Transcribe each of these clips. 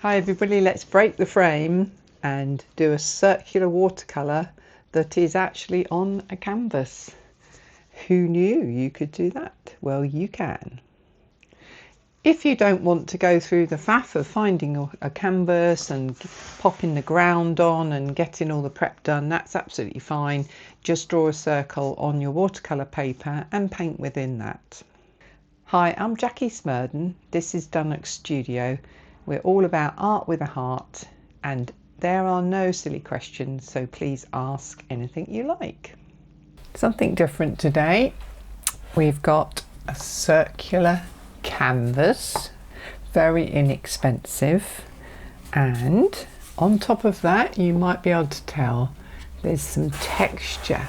Hi everybody, let's break the frame and do a circular watercolour that is actually on a canvas. Who knew you could do that? Well, you can. If you don't want to go through the faff of finding a canvas and popping the ground on and getting all the prep done, that's absolutely fine. Just draw a circle on your watercolour paper and paint within that. Hi, I'm Jackie Smurden. This is Dunnock Studio. We're all about art with a heart, and there are no silly questions, so please ask anything you like. Something different today. We've got a circular canvas, very inexpensive, and on top of that you might be able to tell there's some texture.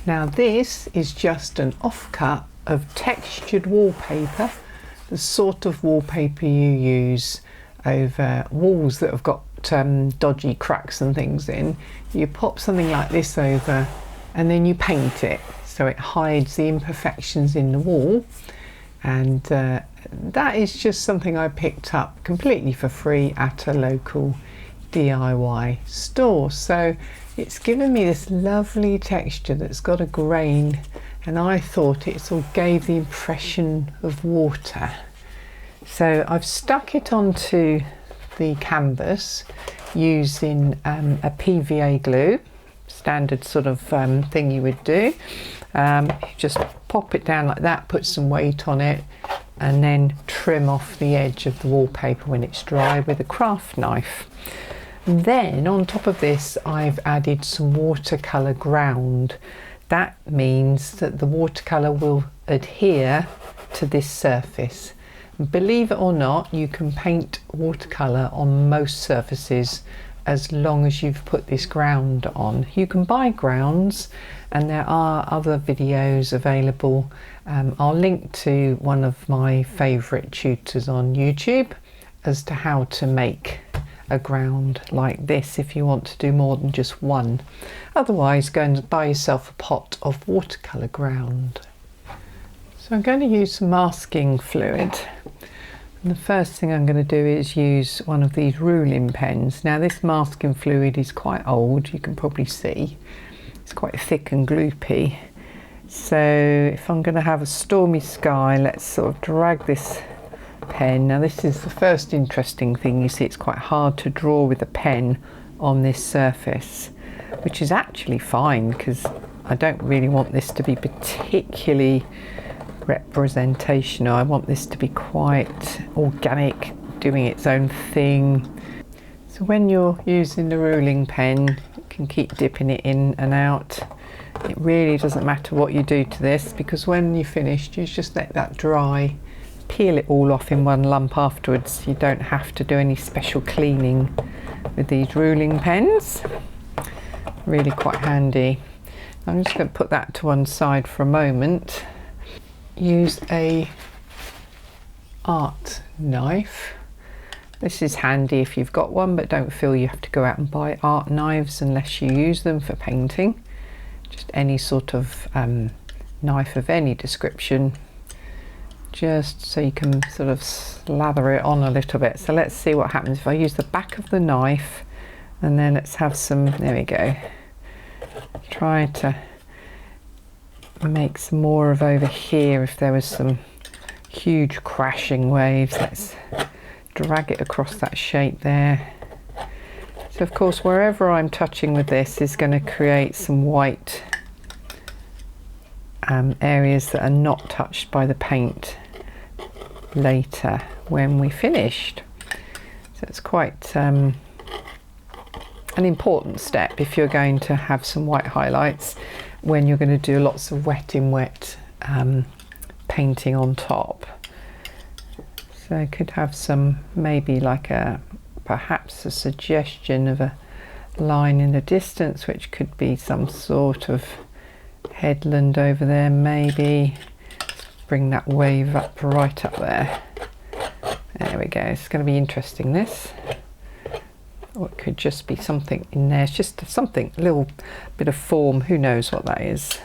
Now this is just an offcut of textured wallpaper, the sort of wallpaper you use over walls that have got dodgy cracks and things in. You pop something like this over and then you paint it so it hides the imperfections in the wall, and that is just something I picked up completely for free at a local DIY store. So it's given me this lovely texture that's got a grain, and I thought it sort of gave the impression of water. So I've stuck it onto the canvas using a PVA glue, standard sort of thing you would do. Just pop it down like that, put some weight on it, and then trim off the edge of the wallpaper when it's dry with a craft knife. And then on top of this I've added some watercolour ground. That means that the watercolour will adhere to this surface. Believe it or not, you can paint watercolour on most surfaces as long as you've put this ground on. You can buy grounds, and there are other videos available. I'll link to one of my favourite tutors on YouTube as to how to make a ground like this if you want to do more than just one. Otherwise, go and buy yourself a pot of watercolour ground. So I'm going to use some masking fluid, and the first thing I'm going to do is use one of these ruling pens. Now this masking fluid is quite old, you can probably see. It's quite thick and gloopy. So if I'm going to have a stormy sky, let's sort of drag this pen. Now this is the first interesting thing. You see it's quite hard to draw with a pen on this surface, which is actually fine because I don't really want this to be particularly representational. I want this to be quite organic, doing its own thing. So when you're using the ruling pen, you can keep dipping it in and out. It really doesn't matter what you do to this, because when you're finished you just let that dry, peel it all off in one lump afterwards. You don't have to do any special cleaning with these ruling pens. Really quite handy. I'm just going to put that to one side for a moment. Use a art knife. This is handy if you've got one, but don't feel you have to go out and buy art knives unless you use them for painting. Just any sort of knife of any description, just so you can sort of slather it on a little bit. So let's see what happens if I use the back of the knife, and then let's have some, there we go, try to make some more of over here. If there was some huge crashing waves, let's drag it across that shape there. So of course wherever I'm touching with this is going to create some white areas that are not touched by the paint later when we finished. So it's quite an important step if you're going to have some white highlights when you're going to do lots of wet in wet painting on top. So I could have some, maybe like perhaps a suggestion of a line in the distance, which could be some sort of headland over there maybe. Bring that wave up right up there. There we go. It's going to be interesting, this. Or it could just be something in there. It's just something, a little bit of form. Who knows what that is.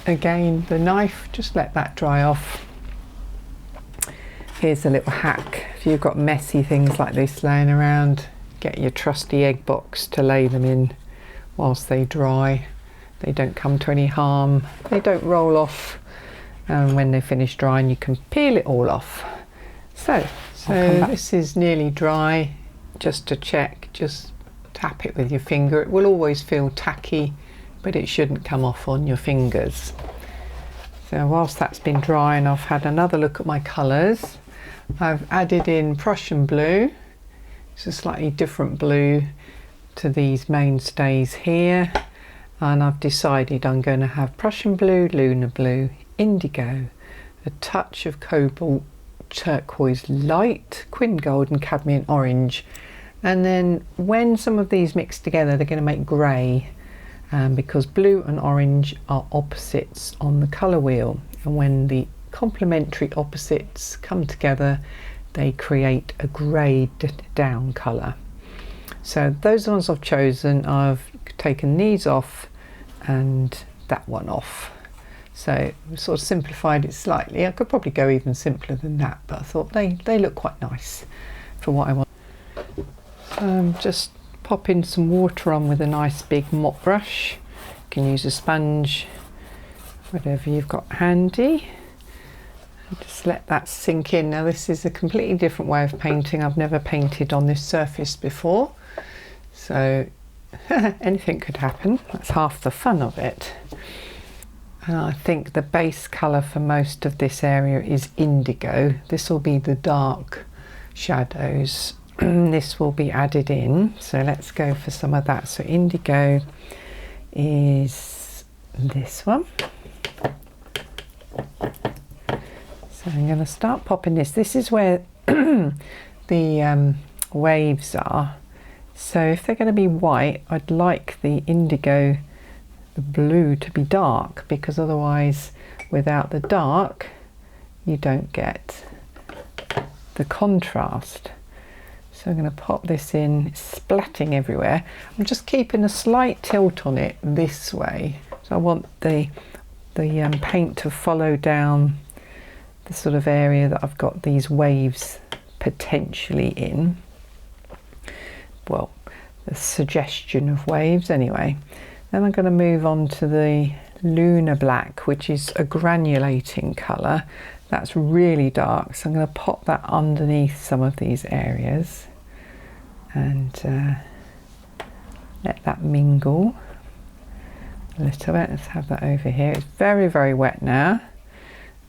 Again, the knife, just let that dry off. Here's a little hack if you've got messy things like this laying around, get your trusty egg box to lay them in whilst they dry. They don't come to any harm, they don't roll off, and when they finish drying you can peel it all off. So this is nearly dry. Just to check, just tap it with your finger. It will always feel tacky, but it shouldn't come off on your fingers. So whilst that's been drying, I've had another look at my colours. I've added in Prussian blue. It's a slightly different blue to these mainstays here, and I've decided I'm going to have Prussian blue, lunar blue, indigo, a touch of cobalt, turquoise light, quin gold and cadmium orange, and then when some of these mix together they're going to make grey, because blue and orange are opposites on the colour wheel, and when the complementary opposites come together they create a greyed down colour. So those are the ones I've chosen. I've taken these off and that one off. So we've sort of simplified it slightly. I could probably go even simpler than that, but I thought they look quite nice for what I want. Just popping some water on with a nice big mop brush. You can use a sponge, whatever you've got handy. And just let that sink in. Now this is a completely different way of painting. I've never painted on this surface before, so anything could happen. That's half the fun of it. And I think the base colour for most of this area is indigo. This will be the dark shadows. This will be added in, so let's go for some of that. So indigo is this one. So I'm going to start popping this. This is where the waves are. So if they're going to be white, I'd like the indigo, the blue, to be dark, because otherwise without the dark you don't get the contrast. So I'm going to pop this in. It's splatting everywhere. I'm just keeping a slight tilt on it this way. So I want the paint to follow down the sort of area that I've got these waves potentially in. Well, the suggestion of waves anyway. Then I'm going to move on to the lunar black, which is a granulating colour. That's really dark, so I'm going to pop that underneath some of these areas and let that mingle a little bit. Let's have that over here. It's very, very wet now.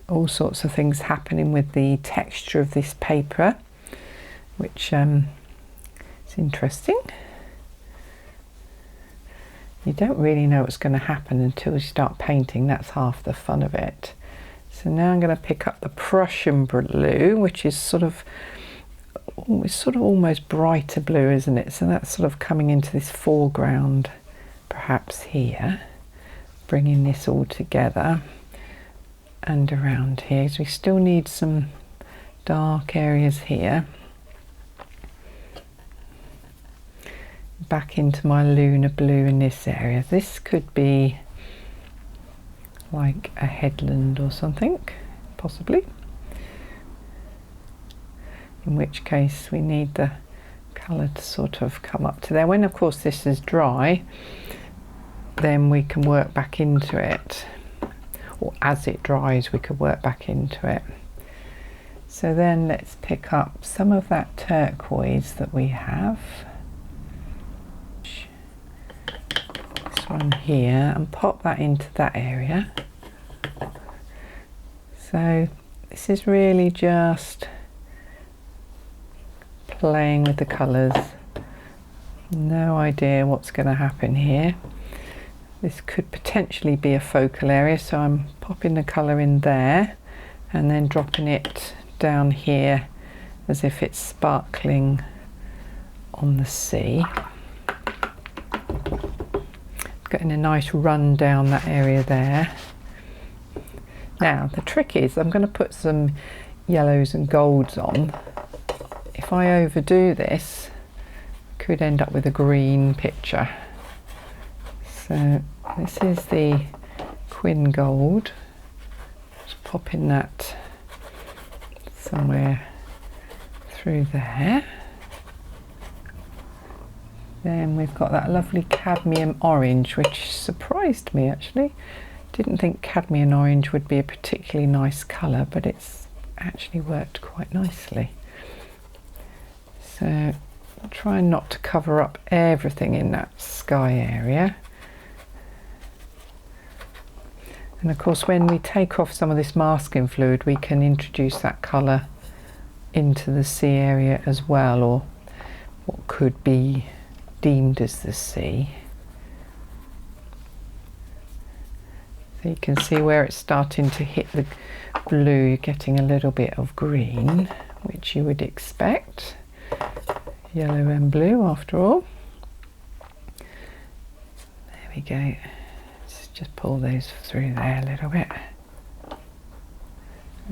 All sorts of things happening with the texture of this paper, which is interesting. You don't really know what's going to happen until you start painting. That's half the fun of it. So now I'm going to pick up the Prussian blue, which is sort of almost brighter blue, isn't it? So that's sort of coming into this foreground, perhaps here, bringing this all together and around here. So we still need some dark areas here. Back into my lunar blue in this area. This could be like a headland or something, possibly, in which case we need the colour to sort of come up to there. When of course this is dry, then we can work back into it, or as it dries we could work back into it. So then let's pick up some of that turquoise that we have, on here, and pop that into that area. So this is really just playing with the colours. No idea what's going to happen here. This could potentially be a focal area, so I'm popping the colour in there and then dropping it down here as if it's sparkling on the sea. Getting a nice run down that area there. Now the trick is I'm going to put some yellows and golds on. If I overdo this, I could end up with a green picture. So this is the quin gold. Just popping that somewhere through there. Then we've got that lovely cadmium orange, which surprised me actually. Didn't think cadmium orange would be a particularly nice colour, but it's actually worked quite nicely. So trying not to cover up everything in that sky area. And of course when we take off some of this masking fluid, we can introduce that colour into the sea area as well, or what could be deemed as the sea. So you can see where it's starting to hit the blue, you're getting a little bit of green, which you would expect. Yellow and blue after all. There we go. Let's just pull those through there a little bit.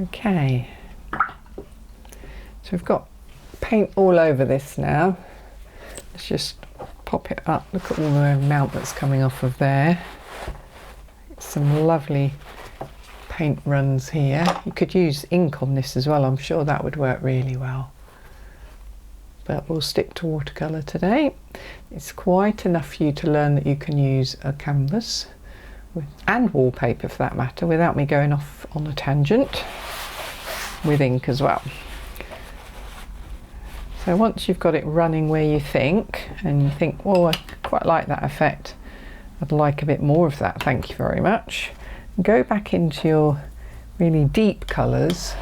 Okay. So we've got paint all over this now. Let's just pop it up. Look at all the amount that's coming off of there. Some lovely paint runs here. You could use ink on this as well. I'm sure that would work really well. But we'll stick to watercolour today. It's quite enough for you to learn that you can use a canvas and wallpaper for that matter without me going off on a tangent, with ink as well. So once you've got it running where you think, and you think, well, I quite like that effect, I'd like a bit more of that, thank you very much, go back into your really deep colours.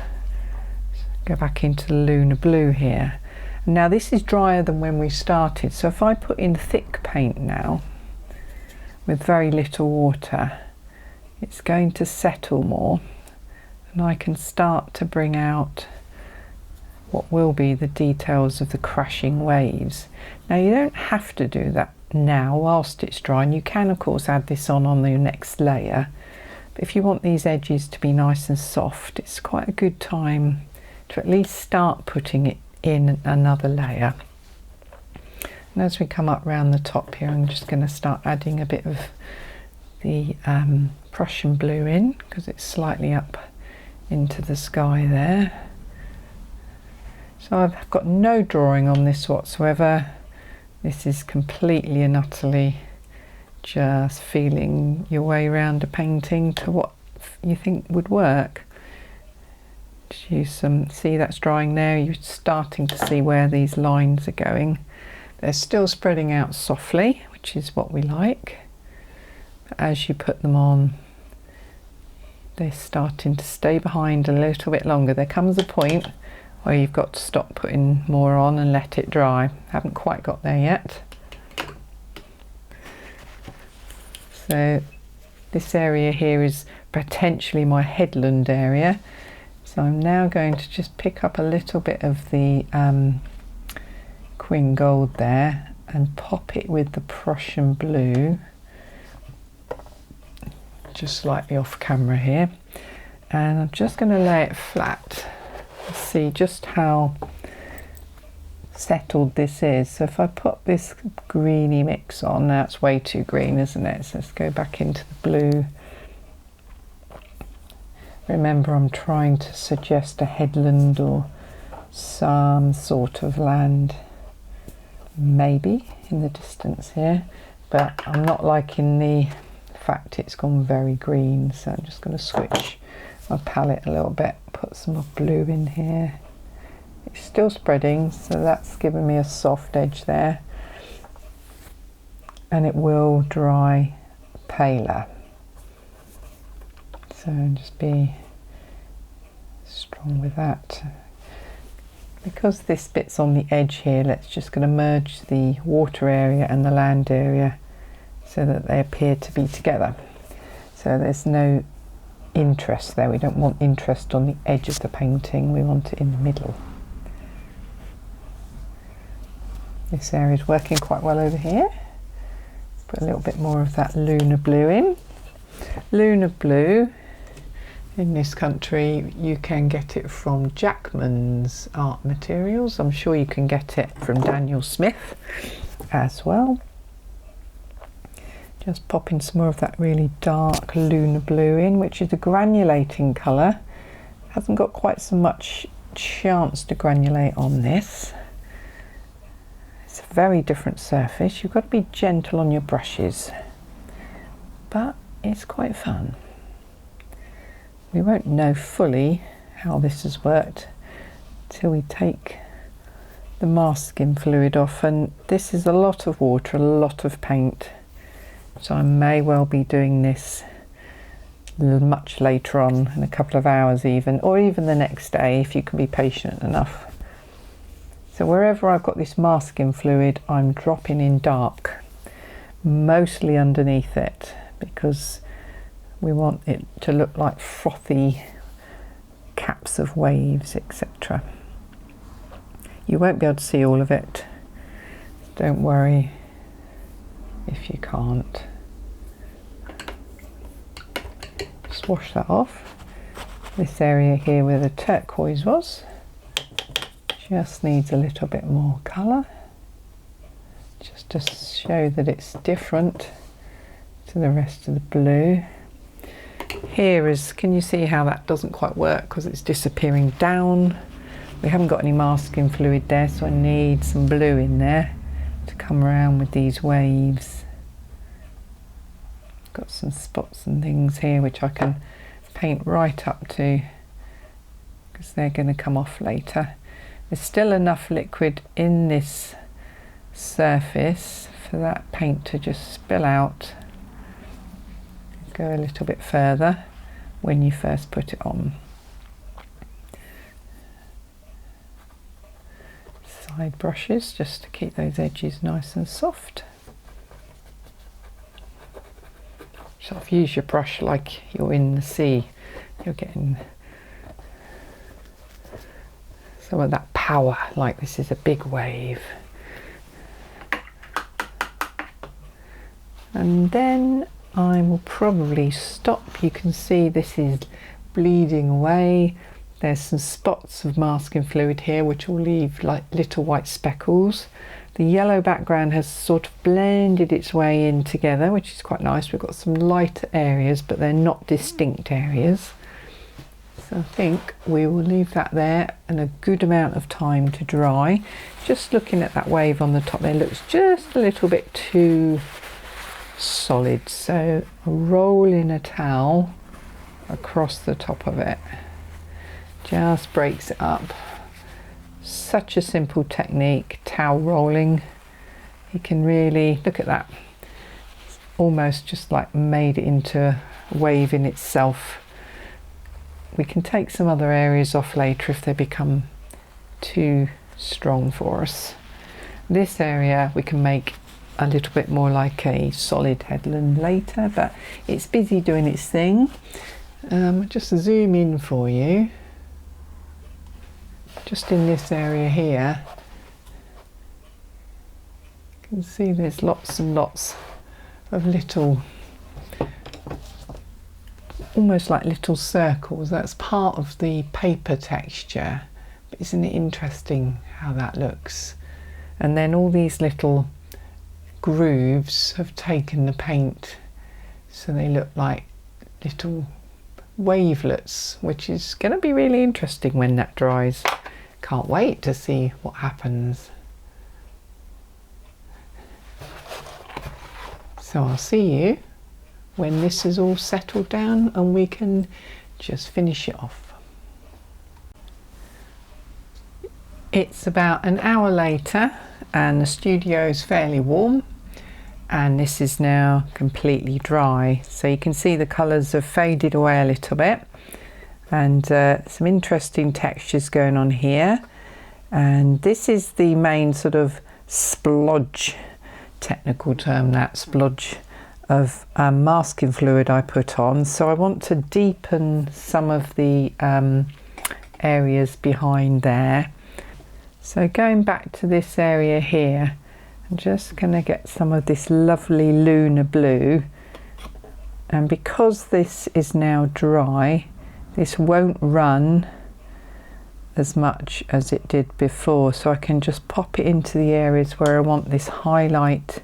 Go back into the lunar blue here. Now this is drier than when we started, so if I put in thick paint now with very little water, it's going to settle more, and I can start to bring out what will be the details of the crashing waves. Now you don't have to do that now whilst it's dry, and you can of course add this on the next layer, but if you want these edges to be nice and soft, it's quite a good time to at least start putting it in another layer. And as we come up round the top here, I'm just going to start adding a bit of the Prussian blue in, because it's slightly up into the sky there. So I've got no drawing on this whatsoever. This is completely and utterly just feeling your way around a painting to what you think would work. Just use some, see that's drying there, you're starting to see where these lines are going. They're still spreading out softly, which is what we like. But as you put them on, they're starting to stay behind a little bit longer. There comes a point where you've got to stop putting more on and let it dry. Haven't quite got there yet. So this area here is potentially my headland area. So I'm now going to just pick up a little bit of the Queen Gold there and pop it with the Prussian blue, just slightly off camera here. And I'm just going to lay it flat. See just how settled this is. So if I put this greeny mix on, now it's way too green, isn't it? So let's go back into the blue. Remember, I'm trying to suggest a headland or some sort of land, maybe in the distance here, but I'm not liking the fact it's gone very green, so I'm just going to switch my palette a little bit, put some more blue in here. It's still spreading, so that's giving me a soft edge there, and it will dry paler. So just be strong with that. Because this bit's on the edge here, let's just going to merge the water area and the land area so that they appear to be together. So there's no interest there. We don't want interest on the edge of the painting, we want it in the middle. This area is working quite well over here. Put a little bit more of that lunar blue in. Lunar blue, in this country you can get it from Jackman's Art Materials. I'm sure you can get it from Daniel Smith as well. Just popping some more of that really dark lunar blue in, which is a granulating colour. Hasn't got quite so much chance to granulate on this. It's a very different surface. You've got to be gentle on your brushes, but it's quite fun. We won't know fully how this has worked till we take the masking fluid off, and this is a lot of water, a lot of paint, so I may well be doing this much later on, in a couple of hours even, or even the next day if you can be patient enough. So wherever I've got this masking fluid, I'm dropping in dark, mostly underneath it, because we want it to look like frothy caps of waves, etc. You won't be able to see all of it. Don't worry if you can't. Just wash that off. This area here where the turquoise was just needs a little bit more colour, just to show that it's different to the rest of the blue. Here is, can you see how that doesn't quite work because it's disappearing down? We haven't got any masking fluid there, so I need some blue in there to come around with these waves. Got some spots and things here which I can paint right up to, because they're going to come off later. There's still enough liquid in this surface for that paint to just spill out. Go a little bit further when you first put it on. Side brushes just to keep those edges nice and soft. Sort of use your brush like you're in the sea. You're getting some of that power, like this is a big wave. And then I will probably stop. You can see this is bleeding away. There's some spots of masking fluid here which will leave like little white speckles. The yellow background has sort of blended its way in together, which is quite nice. We've got some lighter areas, but they're not distinct areas. So I think we will leave that there and a good amount of time to dry. Just looking at that wave on the top there, looks just a little bit too solid, so roll in a towel across the top of it, just breaks it up. Such a simple technique, towel rolling. You can really look at that, it's almost just like made it into a wave in itself. We can take some other areas off later if they become too strong for us. This area we can make a little bit more like a solid headland later, but it's busy doing its thing. Just zoom in for you. Just in this area here, you can see there's lots and lots of little, almost like little circles. That's part of the paper texture, but isn't it interesting how that looks? And then all these little grooves have taken the paint, so they look like little wavelets, which is going to be really interesting when that dries. Can't wait to see what happens. So I'll see you when this is all settled down and we can just finish it off. It's about an hour later and the studio is fairly warm, and this is now completely dry, so you can see the colours have faded away a little bit, and some interesting textures going on here. And this is the main sort of splodge, technical term, that splodge of masking fluid I put on. So I want to deepen some of the areas behind there. So going back to this area here, I'm just going to get some of this lovely lunar blue, and because this is now dry, this won't run as much as it did before, so I can just pop it into the areas where I want this highlight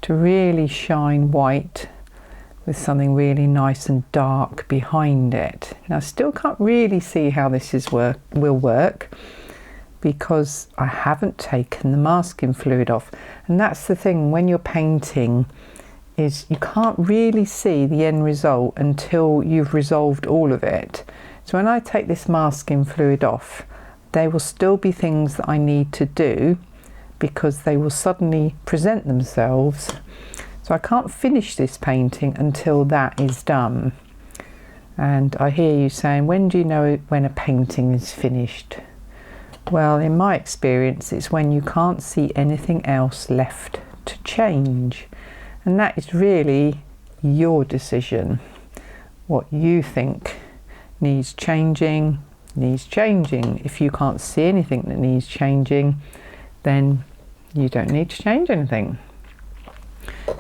to really shine white with something really nice and dark behind it. Now I still can't really see how this will work because I haven't taken the masking fluid off, and that's the thing when you're painting, is you can't really see the end result until you've resolved all of it. So when I take this masking fluid off, there will still be things that I need to do because they will suddenly present themselves. So I can't finish this painting until that is done. And I hear you saying, when do you know when a painting is finished? Well, in my experience, it's when you can't see anything else left to change. And that is really your decision. What you think needs changing, needs changing. If you can't see anything that needs changing, then you don't need to change anything.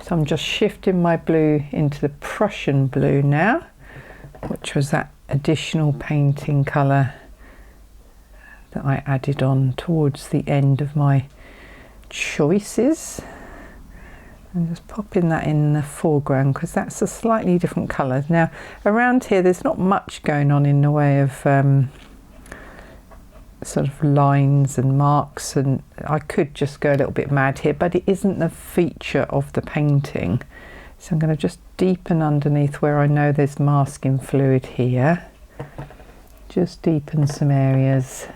So I'm just shifting my blue into the Prussian blue now, which was that additional painting colour that I added on towards the end of my choices. I'm just popping that in the foreground because that's a slightly different colour. Now around here there's not much going on in the way of sort of lines and marks, and I could just go a little bit mad here, but it isn't the feature of the painting. So I'm going to just deepen underneath where I know there's masking fluid here. Just deepen some areas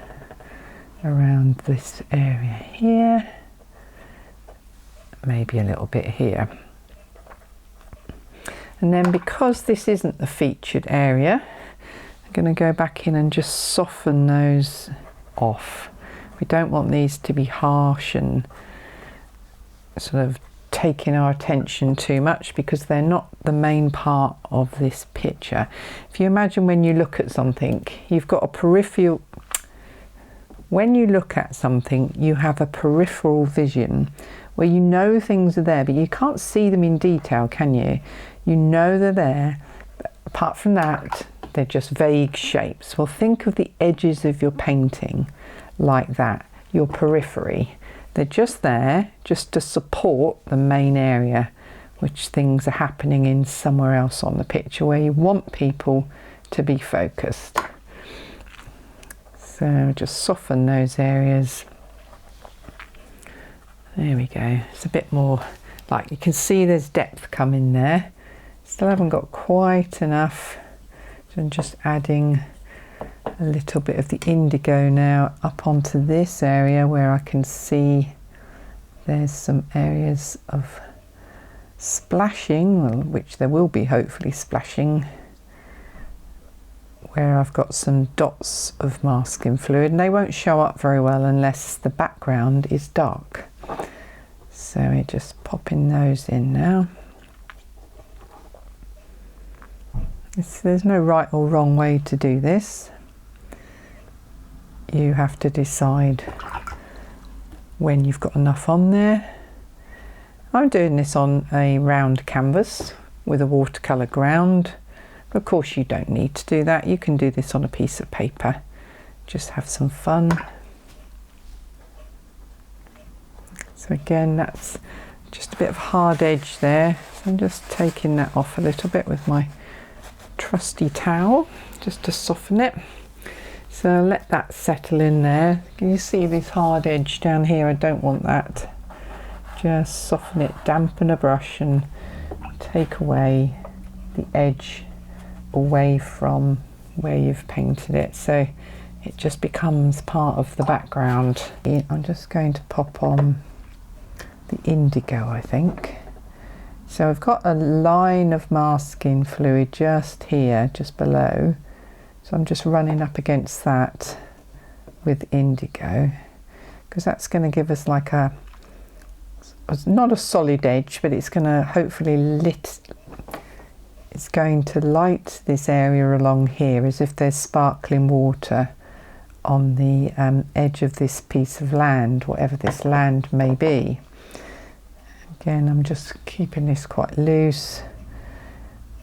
around this area here, maybe a little bit here. And then because this isn't the featured area, I'm going to go back in and just soften those off. We don't want these to be harsh and sort of taking our attention too much because they're not the main part of this picture. If you imagine when you look at something, you've got a peripheral. When you look at something, you have a peripheral vision where you know things are there, but you can't see them in detail, can you? You know they're there, but apart from that, they're just vague shapes. Well, think of the edges of your painting like that, your periphery. They're just there, just to support the main area, which things are happening in somewhere else on the picture where you want people to be focused. So just soften those areas. There we go. It's a bit more like, you can see there's depth coming there. Still haven't got quite enough. So I'm just adding a little bit of the indigo now up onto this area where I can see there's some areas of splashing, which there will be hopefully splashing, where I've got some dots of masking fluid, and they won't show up very well unless the background is dark. So we're just popping those in now. There's no right or wrong way to do this. You have to decide when you've got enough on there. I'm doing this on a round canvas with a watercolour ground. Of course you don't need to do that. You can do this on a piece of paper. Just have some fun. So again, that's just a bit of hard edge there. So I'm just taking that off a little bit with my trusty towel just to soften it. So let that settle in there. Can you see this hard edge down here? I don't want that. Just soften it, dampen a brush and take away the edge away from where you've painted it, so it just becomes part of the background. I'm just going to pop on the indigo, I think. So I've got a line of masking fluid just here, just below. So I'm just running up against that with indigo, because that's going to give us like a, not a solid edge, but it's going to hopefully it's going to light this area along here as if there's sparkling water on the edge of this piece of land, whatever this land may be. Again, I'm just keeping this quite loose.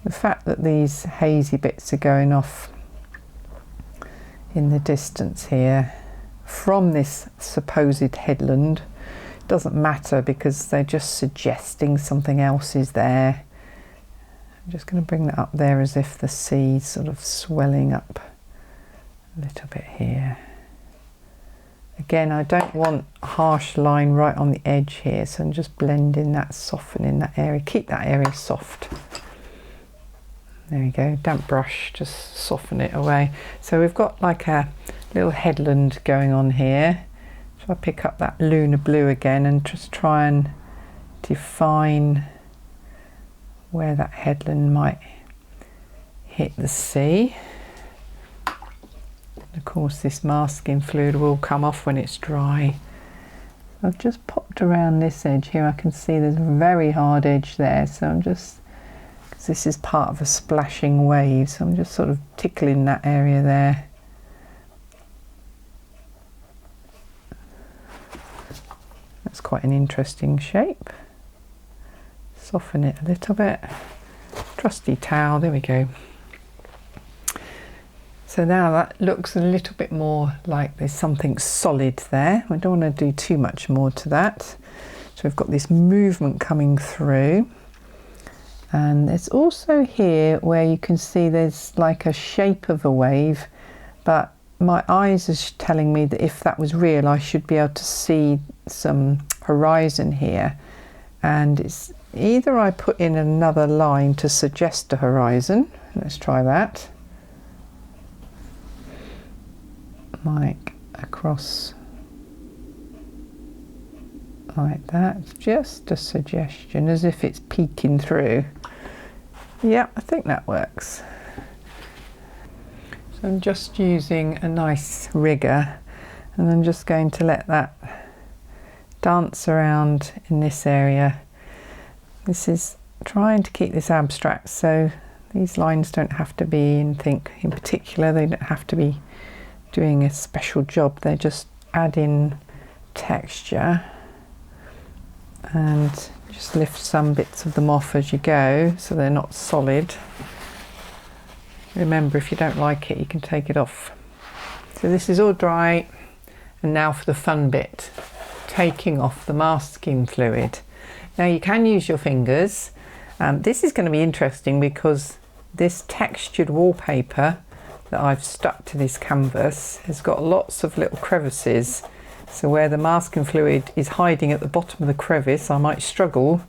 The fact that these hazy bits are going off in the distance here from this supposed headland doesn't matter, because they're just suggesting something else is there. I'm just going to bring that up there as if the sea's sort of swelling up a little bit here. Again, I don't want a harsh line right on the edge here, so I'm just blending that, softening that area. Keep that area soft. There we go, damp brush, just soften it away. So we've got like a little headland going on here. So I pick up that lunar blue again and just try and define where that headland might hit the sea. Of course, this masking fluid will come off when it's dry. I've just popped around this edge here. I can see there's a very hard edge there, so I'm just, because this is part of a splashing wave, so I'm just sort of tickling that area there. That's quite an interesting shape. Soften it a little bit. Trusty towel, there we go. So now that looks a little bit more like there's something solid there. I don't want to do too much more to that. So we've got this movement coming through. And there's also here where you can see there's like a shape of a wave, but my eyes are telling me that if that was real, I should be able to see some horizon here. And it's either I put in another line to suggest a horizon. Let's try that. Like across like that, just a suggestion, as if it's peeking through. Yeah, I think that works. So I'm just using a nice rigger, and I'm just going to let that dance around in this area. This is trying to keep this abstract, so these lines don't have to be anything in particular, they don't have to be doing a special job, they're just adding texture, and just lift some bits of them off as you go so they're not solid. Remember, if you don't like it, you can take it off. So this is all dry, and now for the fun bit, taking off the masking fluid. Now you can use your fingers. This is going to be interesting because this textured wallpaper that I've stuck to this canvas has got lots of little crevices, so where the masking fluid is hiding at the bottom of the crevice, I might struggle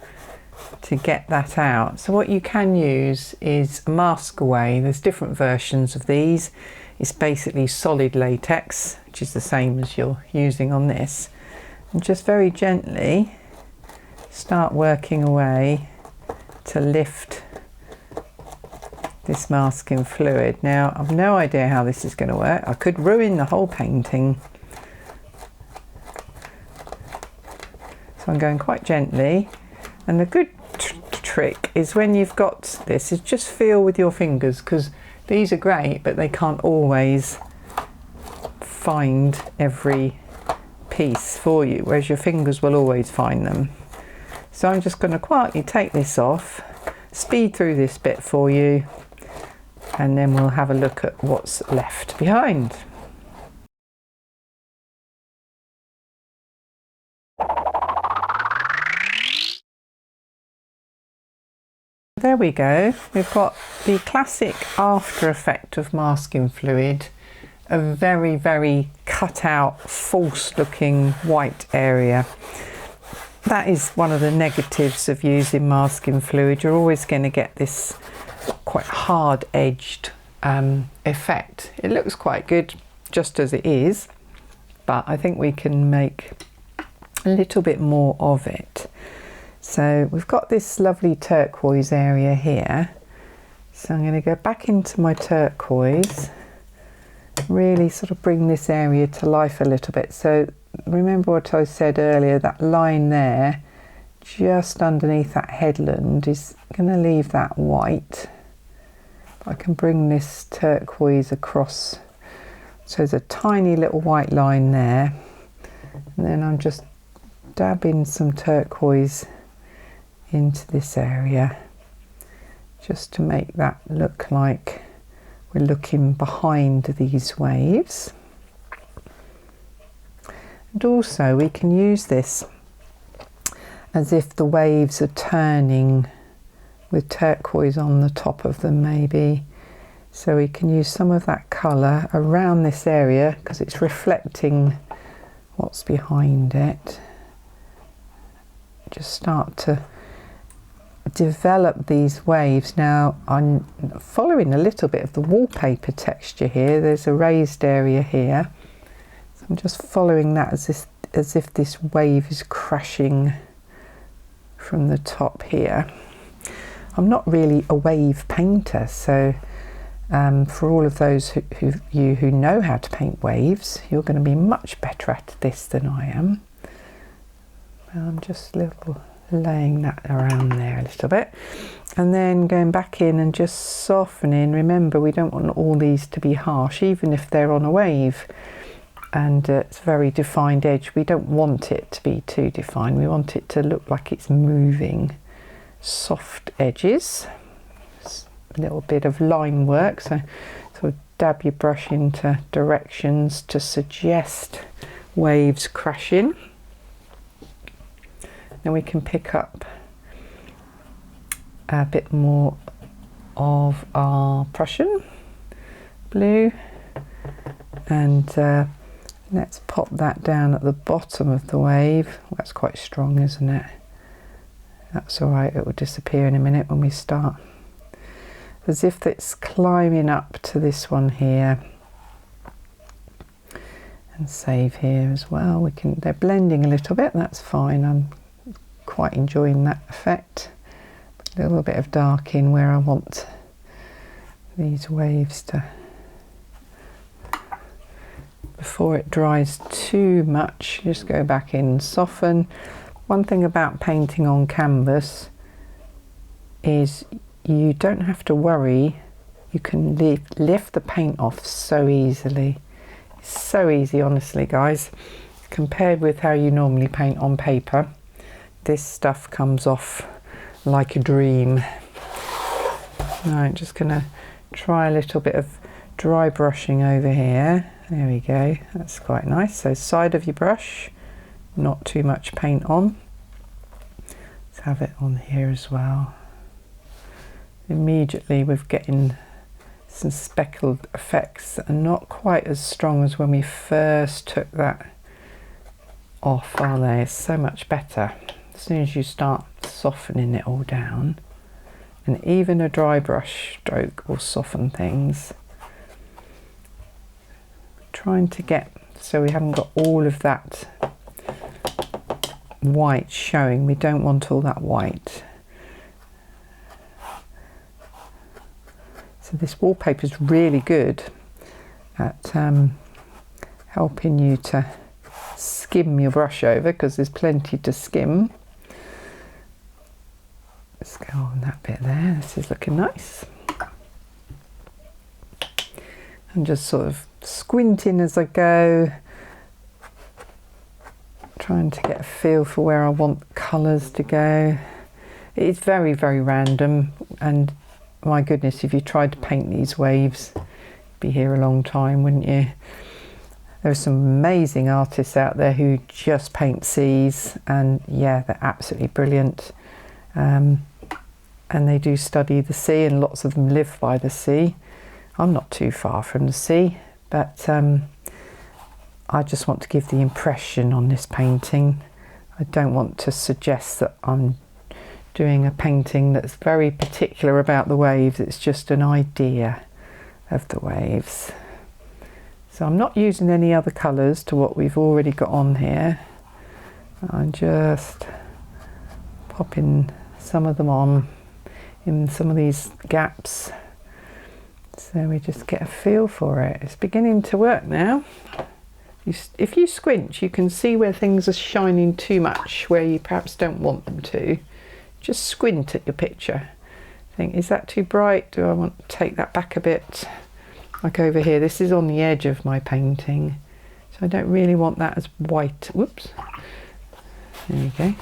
to get that out. So what you can use is a mask away. There's different versions of these. It's basically solid latex, which is the same as you're using on this, and just very gently start working away to lift this masking fluid. Now, I've no idea how this is going to work. I could ruin the whole painting. So I'm going quite gently. And the good trick is when you've got this, is just feel with your fingers, because these are great, but they can't always find every piece for you, whereas your fingers will always find them. So I'm just going to quietly take this off, speed through this bit for you, and then we'll have a look at what's left behind. There we go. We've got the classic after effect of masking fluid, a very, very cut out, false looking white area. That is one of the negatives of using masking fluid. You're always going to get this quite hard edged effect. It looks quite good just as it is, but I think we can make a little bit more of it. So we've got this lovely turquoise area here, so I'm going to go back into my turquoise, really sort of bring this area to life a little bit. So remember what I said earlier, that line there just underneath that headland is going to leave that white. I can bring this turquoise across, so there's a tiny little white line there, and then I'm just dabbing some turquoise into this area just to make that look like we're looking behind these waves. And also we can use this as if the waves are turning with turquoise on the top of them maybe. So we can use some of that colour around this area because it's reflecting what's behind it. Just start to develop these waves. Now I'm following a little bit of the wallpaper texture here. There's a raised area here. So I'm just following that as if this wave is crashing from the top here. I'm not really a wave painter, so for all of those who know how to paint waves, you're going to be much better at this than I am. I'm just laying that around there a little bit, and then going back in and just softening. Remember, we don't want all these to be harsh, even if they're on a wave and it's a very defined edge. We don't want it to be too defined. We want it to look like it's moving. Soft edges, a little bit of line work, so sort of dab your brush into directions to suggest waves crashing. Then we can pick up a bit more of our Prussian blue, and let's pop that down at the bottom of the wave. That's quite strong, isn't it? That's all right, it will disappear in a minute when we start. As if it's climbing up to this one here. And save here as well. They're blending a little bit, that's fine. I'm quite enjoying that effect. A little bit of dark in where I want these waves to, before it dries too much, just go back in and soften. One thing about painting on canvas is you don't have to worry. You can lift the paint off so easily. It's so easy, honestly, guys. Compared with how you normally paint on paper, this stuff comes off like a dream. Right, just gonna try a little bit of dry brushing over here. There we go, that's quite nice. So side of your brush, not too much paint on. Let's have it on here as well. Immediately we're getting some speckled effects that are not quite as strong as when we first took that off, are they? It's so much better as soon as you start softening it all down, and even a dry brush stroke will soften things. Trying to get so we haven't got all of that white showing. We don't want all that white. So this wallpaper is really good at helping you to skim your brush over, because there's plenty to skim. Let's go on that bit there. This is looking nice. I'm just sort of squinting as I go, trying to get a feel for where I want colours to go. It's very, very random, and my goodness, if you tried to paint these waves, you'd be here a long time, wouldn't you? There are some amazing artists out there who just paint seas, and yeah, they're absolutely brilliant. And they do study the sea, and lots of them live by the sea. I'm not too far from the sea, but I just want to give the impression on this painting. I don't want to suggest that I'm doing a painting that's very particular about the waves. It's just an idea of the waves. So I'm not using any other colours to what we've already got on here. I'm just popping some of them on in some of these gaps, so we just get a feel for it. It's beginning to work now. If you squint, you can see where things are shining too much, where you perhaps don't want them to. Just squint at your picture. Think, is that too bright? Do I want to take that back a bit? Like over here, this is on the edge of my painting, so I don't really want that as white. Whoops. There you go.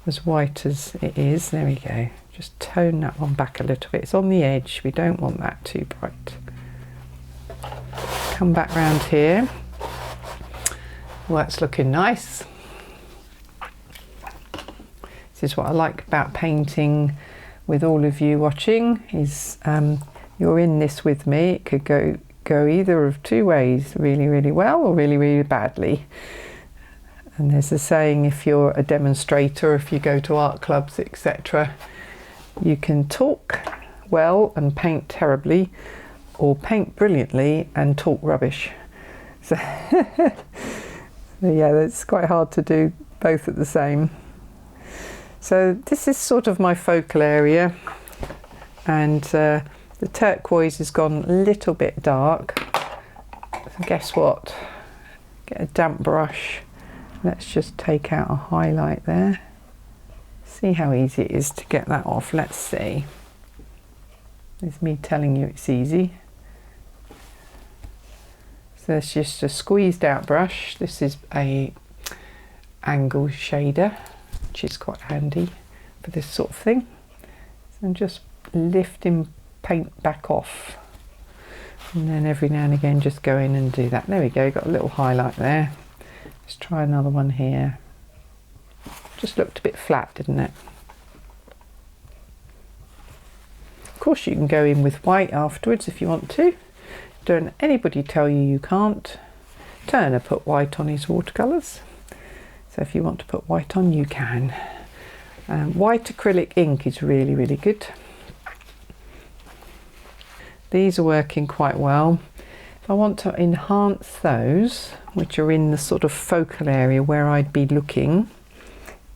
As white as it is. There we go. Just tone that one back a little bit. It's on the edge. We don't want that too bright. Come back round here. Well, that's looking nice. This is what I like about painting with all of you watching is you're in this with me. It could go either of two ways, really, really well or really, really badly. And there's a saying, if you're a demonstrator, if you go to art clubs, etc., you can talk well and paint terribly, or paint brilliantly and talk rubbish. So yeah, it's quite hard to do both at the same. So this is sort of my focal area, and the turquoise has gone a little bit dark. So guess what? Get a damp brush. Let's just take out a highlight there. See how easy it is to get that off. Let's see. It's me telling you it's easy. So it's just a squeezed out brush. This is a angle shader, which is quite handy for this sort of thing. So I'm just lifting paint back off, and then every now and again just go in and do that. There we go, got a little highlight there. Let's try another one here. Just looked a bit flat, didn't it? Of course you can go in with white afterwards if you want to. Don't let anybody tell you you can't. Turner put white on his watercolours, so if you want to put white on, you can. White acrylic ink is really, really good. These are working quite well. If I want to enhance those, which are in the sort of focal area where I'd be looking,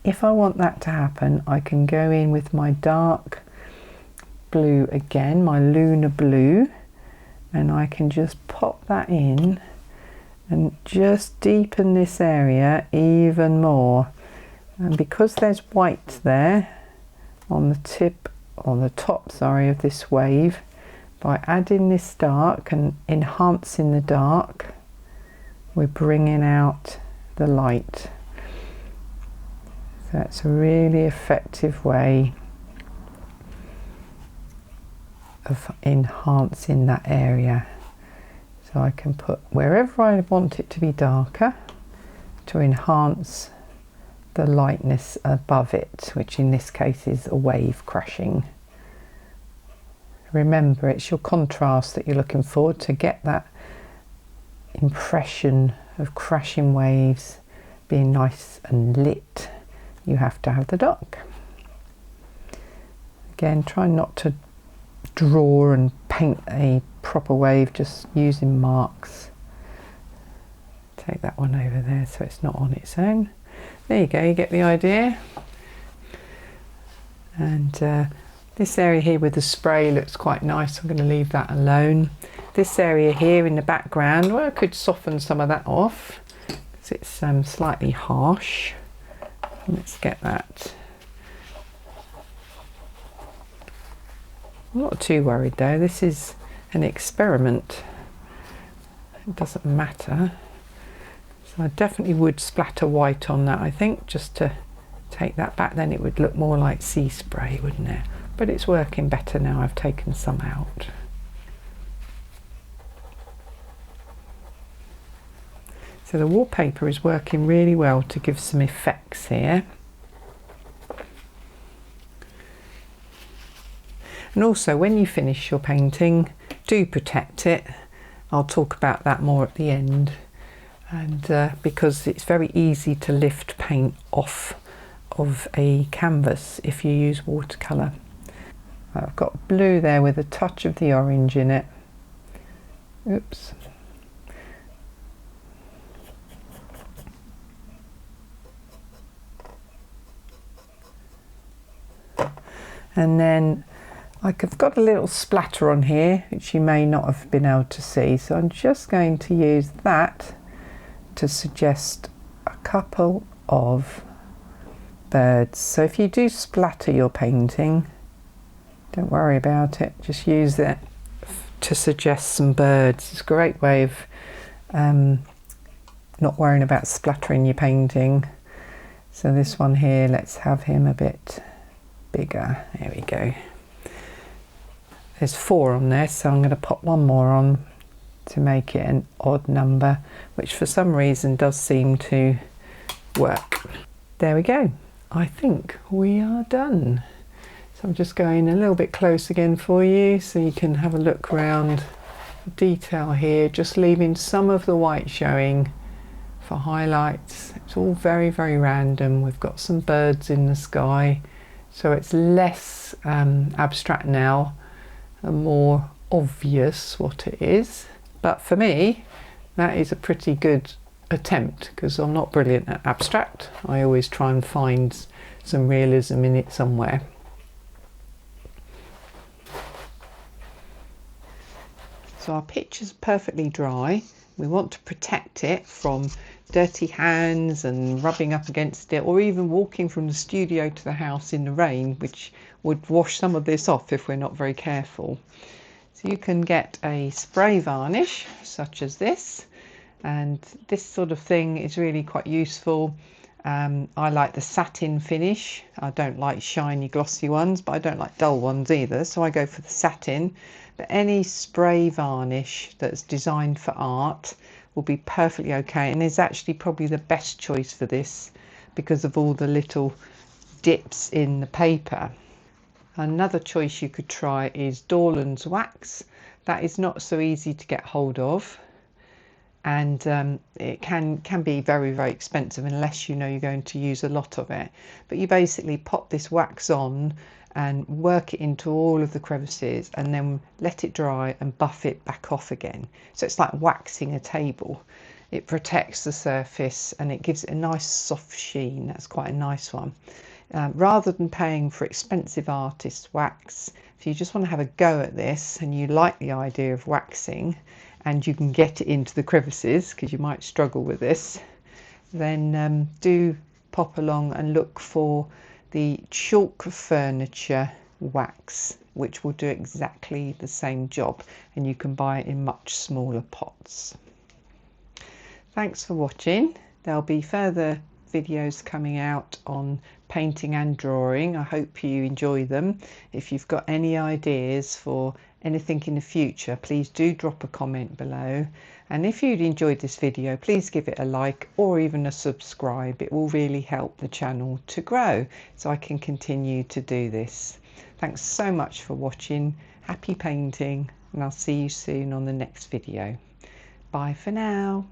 if I want that to happen, I can go in with my dark blue again, my lunar blue, and I can just pop that in and just deepen this area even more. And because there's white there on the top, sorry, of this wave, by adding this dark and enhancing the dark, we're bringing out the light. So that's a really effective way of enhancing that area. So I can put wherever I want it to be darker to enhance the lightness above it, which in this case is a wave crashing. Remember, it's your contrast that you're looking for to get that impression of crashing waves being nice and lit. You have to have the dark. Again, try not to draw and paint a proper wave, just using marks. Take that one over there so it's not on its own. There you go, you get the idea. And this area here with the spray looks quite nice. I'm going to leave that alone. This area here in the background, well, I could soften some of that off because it's slightly harsh. Let's get that. I'm not too worried though. This is an experiment. It doesn't matter. So I definitely would splatter white on that, I think, just to take that back. Then it would look more like sea spray, wouldn't it? But it's working better now. I've taken some out. So the wallpaper is working really well to give some effects here. And also, when you finish your painting, do protect it. I'll talk about that more at the end. And because it's very easy to lift paint off of a canvas if you use watercolour. I've got blue there with a touch of the orange in it. Oops. And then I've got a little splatter on here which you may not have been able to see, so I'm just going to use that to suggest a couple of birds. So if you do splatter your painting, don't worry about it, just use it to suggest some birds. It's a great way of not worrying about splattering your painting. So this one here, let's have him a bit bigger. There we go. There's 4 on there, so I'm going to pop one more on to make it an odd number, which for some reason does seem to work. There we go. I think we are done. So I'm just going a little bit close again for you so you can have a look around the detail here, just leaving some of the white showing for highlights. It's all very, very random. We've got some birds in the sky, so it's less abstract now and more obvious what it is. But for me, that is a pretty good attempt because I'm not brilliant at abstract. I always try and find some realism in it somewhere. So our picture's perfectly dry. We want to protect it from dirty hands and rubbing up against it, or even walking from the studio to the house in the rain, which would wash some of this off if we're not very careful. So you can get a spray varnish such as this, and this sort of thing is really quite useful. I like the satin finish. I don't like shiny glossy ones, but I don't like dull ones either, so I go for the satin. But any spray varnish that's designed for art will be perfectly okay, and is actually probably the best choice for this because of all the little dips in the paper. Another choice you could try is Dorland's wax. That is not so easy to get hold of, and it can be very, very expensive unless you know you're going to use a lot of it. But you basically pop this wax on and work it into all of the crevices and then let it dry and buff it back off again. So it's like waxing a table. It protects the surface and it gives it a nice soft sheen. That's quite a nice one. Rather than paying for expensive artist wax, if you just want to have a go at this and you like the idea of waxing and you can get it into the crevices, because you might struggle with this, then do pop along and look for the chalk furniture wax, which will do exactly the same job, and you can buy it in much smaller pots. Thanks for watching. There'll be further videos coming out on painting and drawing. I hope you enjoy them. If you've got any ideas for anything in the future, please do drop a comment below. And if you'd enjoyed this video, please give it a like or even a subscribe. It will really help the channel to grow so I can continue to do this. Thanks so much for watching. Happy painting, and I'll see you soon on the next video. Bye for now.